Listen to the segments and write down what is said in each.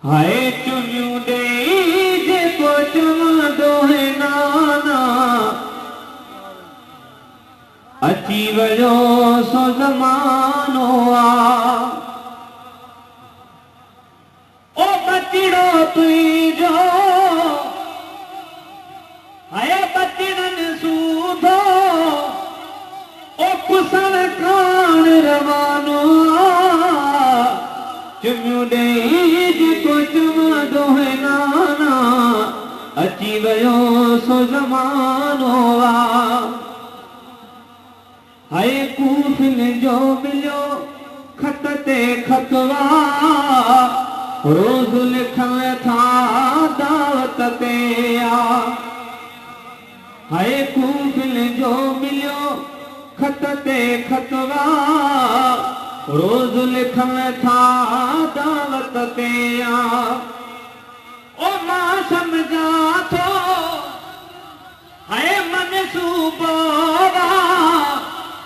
हाय चुमियूं ॾेई जेको चवंदो है नाना अची वियो सो ज़मानो आ ओ बचिड़ो तुंहिंजो हाय बचिड़नि सूधो ओ कुसण कान रवानो आ चुमियूं ॾेई जेको चवंदो है नाना अची वियो सो ज़मानो आ हाय कूफिन जो मिलियो खत ते खतवा रोज़ लिखण था दावत ते आ हाय कूफिन जो मिलियो खत ते खतवा रोज़ लिखण था दावत ते आ ओ मां सम्झा थो हाय मनसूबो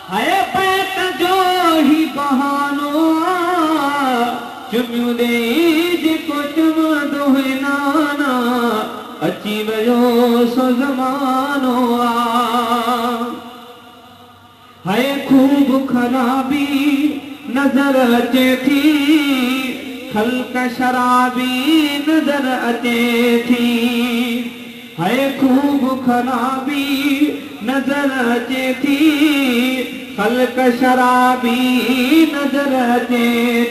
हाय बैत जो ही बहानो चुमियूं ॾेई जेको चवंदो है नाना अची वियो सो ज़मानो आ हाय खूब ख़राबी नज़र अचे थी ख़ल्क़ शराबी नज़र अचे थी हाय खूब ख़राबी नज़र अचे थी ख़ल्क़ शराबी नज़र अचे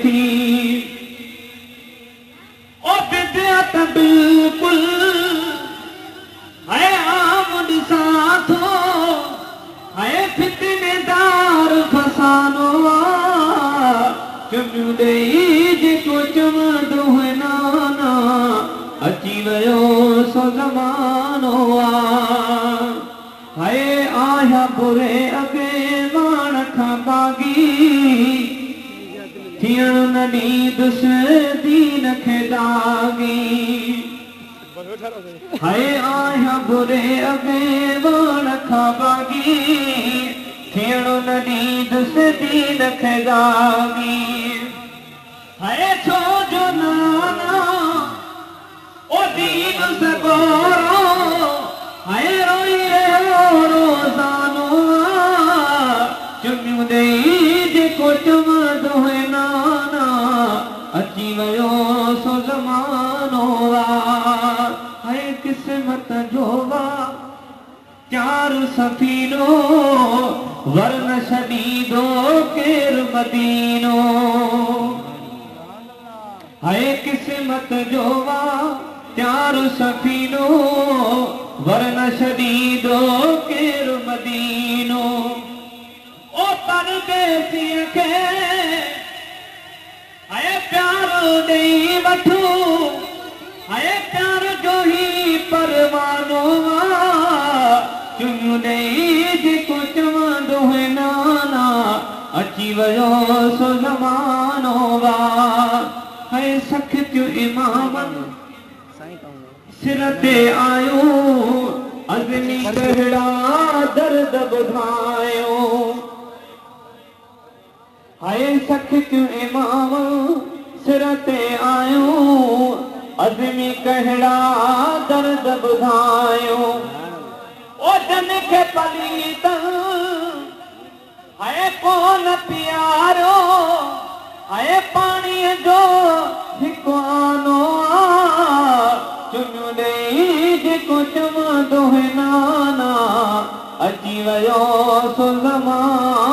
थी ओ बिदअत बिल्कुलु हाय आम ॾिसां थो हाय फितनेदार फसानो आ चुमियूं ॾेई जेको चवंदो है नाना अची वियो सो ज़मानो आ हाय आया बुरे अॻे वाण खां बाग़ी थियण न ॾींदुसि दीन खे दागी हाय आया बुरे अॻे वाण खां बाग़ी थियण न ॾींदुसि दीन खे दागी हाय छो जो नाना ओ दीन सगोरो हाय रोइए रोज़ानो चुमियूं ॾेई जेको चवंदो है नाना अची वियो सो ज़मानो आ हाय क़िस्मत जो वा चार सफ़ीनो वरन छॾींदो केर मदीनो हाय क़िस्मत जो वा चार सफ़ीनो वरन छॾींदो केर मदीनो ओ परदेसीअ खे हाय प्यारो ॾेई वठो हाय प्यार जो ही परवानो आ चुमियूं ॾेई जेको चवंदो है नाना अची वियो सो ज़मानो आ हाय सख़्तियूं इमामनि सिर ते आयो अज़मी कहिड़ा दर्द ॿुधायो हाय सख़्तियूं इमाम सिर ते आयो अज़मी कहिड़ा दर्द ॿुधायो ओ जन खे पलीत हाय कोन प्यारो हाय पाणीअ जो हिकु आनो चुमियूं ॾेई जेको चवंदो है नाना अची वियो सो ज़मानो